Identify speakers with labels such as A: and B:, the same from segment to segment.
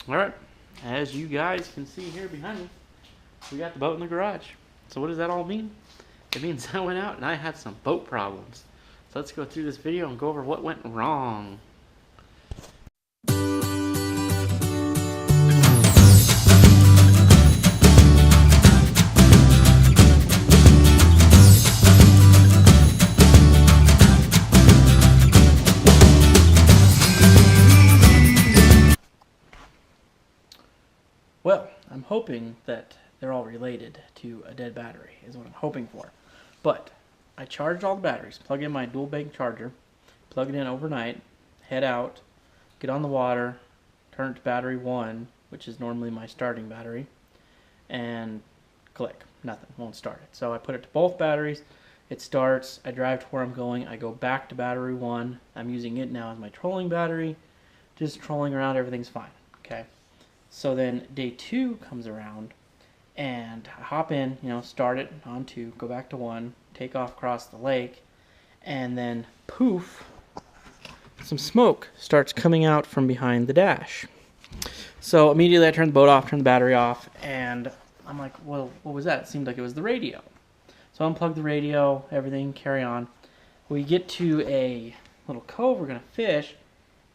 A: Alright, as you guys can see here behind me, we got the boat in the garage. So what does that all mean? It means I went out and I had some boat problems. So let's go through this video and go over what went wrong. Well, I'm hoping that they're all related to a dead battery, is what I'm hoping for. But I charged all the batteries, plug in my dual bank charger, plug it in overnight, head out, get on the water, turn it to battery 1, which is normally my starting battery, and click. Nothing, won't start it. So I put it to both batteries, it starts, I drive to where I'm going, I go back to battery 1, I'm using it now as my trolling battery, just trolling around, everything's fine, okay? So then day 2 comes around, and I hop in, start it on 2, go back to 1, take off across the lake, and then poof, some smoke starts coming out from behind the dash. So immediately I turn the boat off, turn the battery off, and I'm like, well, what was that? It seemed like it was the radio. So unplug the radio, everything, carry on. We get to a little cove we're going to fish,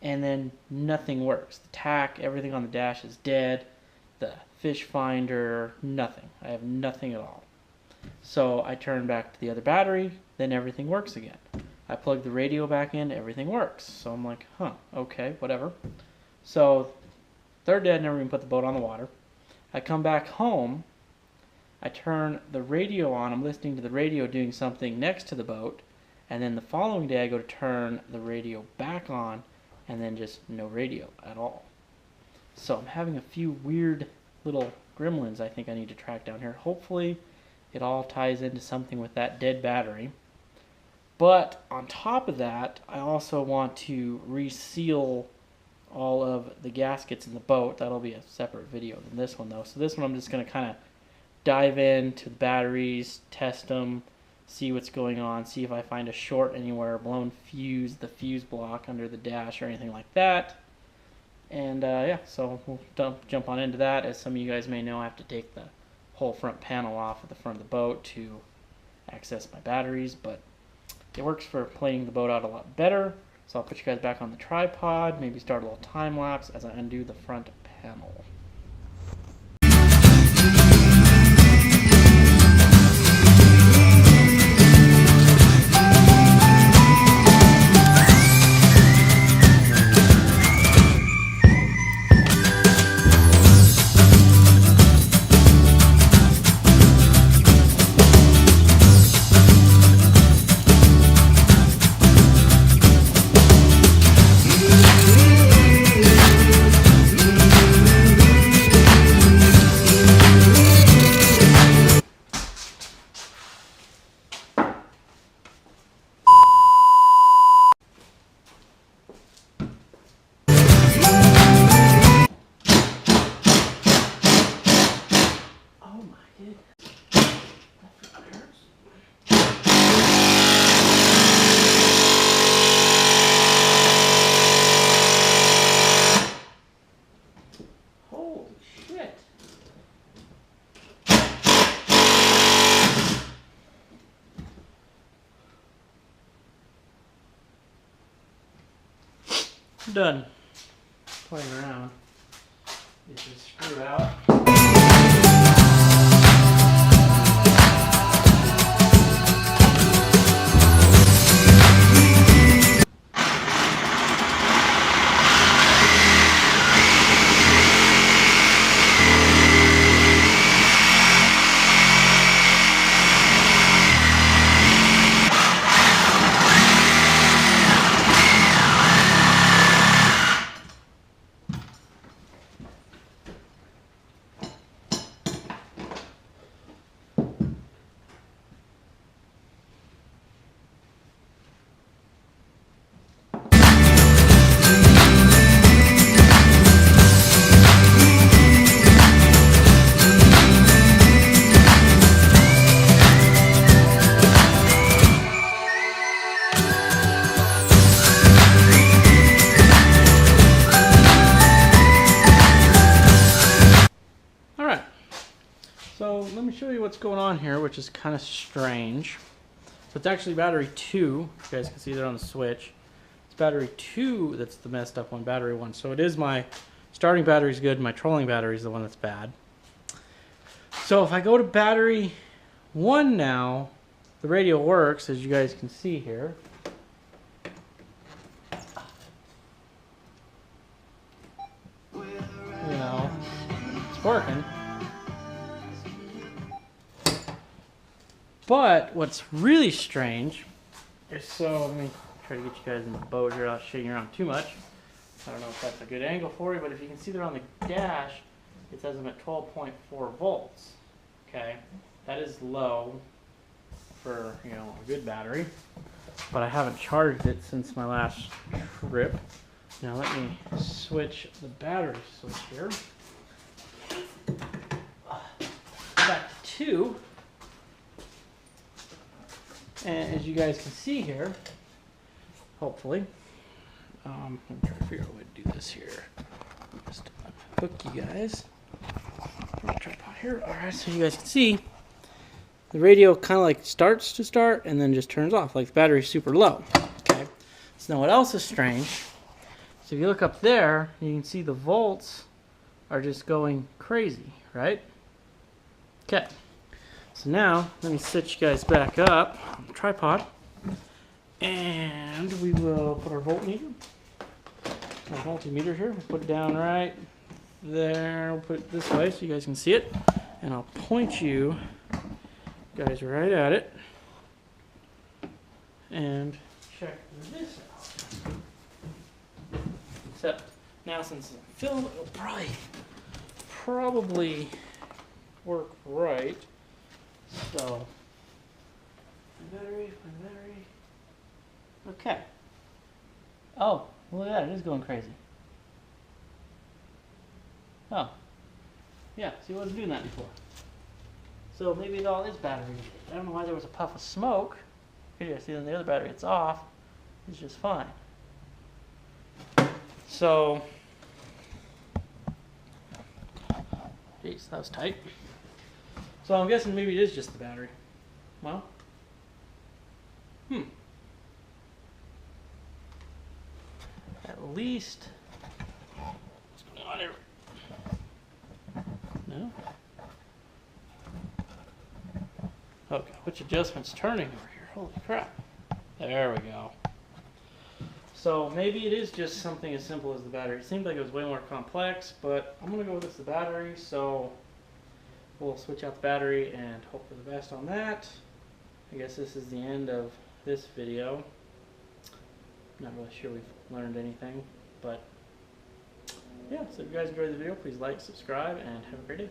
A: and then nothing works. The tack, everything on the dash is dead. The fish finder, nothing. I have nothing at all. So I turn back to the other battery, then everything works again. I plug the radio back in, everything works. So I'm like, okay, whatever. So third day, I never even put the boat on the water. I come back home, I turn the radio on, I'm listening to the radio doing something next to the boat, and then the following day I go to turn the radio back on, and then just no radio at all. So I'm having a few weird little gremlins I think I need to track down here. Hopefully it all ties into something with that dead battery. But on top of that, I also want to reseal all of the gaskets in the boat. That'll be a separate video than this one though. So this one I'm just going to kind of dive into the batteries, test them, see what's going on, see if I find a short anywhere, blown fuse, the fuse block under the dash or anything like that. And yeah, so we'll jump on into that. As some of you guys may know, I have to take the whole front panel off at the front of the boat to access my batteries, but it works for playing the boat out a lot better. So I'll put you guys back on the tripod, maybe start a little time lapse as I undo the front panel. I'm done playing around. Get this screw out. me show you what's going on here, which is kind of strange. So it's actually battery 2. You guys can see there on the switch. It's battery 2 that's the messed up one, battery 1. So it is my starting battery is good, my trolling battery is the one that's bad. So if I go to battery 1 now, the radio works, as you guys can see here. You know, it's working. But what's really strange is, so let me try to get you guys in the boat here without shaking around too much. I don't know if that's a good angle for you, but if you can see there on the dash, it says I'm at 12.4 volts. Okay, that is low for, you know, a good battery, but I haven't charged it since my last trip. Now let me switch the battery switch here. Back to 2. And as you guys can see here, hopefully, I'm going to try to figure out a way to do this here. Just hook you guys. Tripod here. Alright, so you guys can see, the radio kind of like starts to start and then just turns off, like the battery's super low. Okay, so now what else is strange? So if you look up there, you can see the volts are just going crazy, right? Okay. So now, let me set you guys back up on the tripod, and we will put our voltmeter, our multimeter here. We'll put it down right there. We'll put it this way so you guys can see it, and I'll point you guys right at it, and check this out. Except now, since it's film, it'll probably work right. So, my battery. Okay. Oh, look at that, it is going crazy. Oh. Yeah, see, it wasn't doing that before. So maybe it all is battery. I don't know why there was a puff of smoke. Here, see, then the other battery, it's off. It's just fine. So, geez, that was tight. So I'm guessing maybe it is just the battery. Well, at least, what's going on here? No? Okay, which adjustment's turning over here? Holy crap. There we go. So maybe it is just something as simple as the battery. It seemed like it was way more complex, but I'm going to go with the battery, so we'll switch out the battery and hope for the best on that. I guess this is the end of this video. Not really sure we've learned anything, but yeah, so if you guys enjoyed the video, please like, subscribe, and have a great day.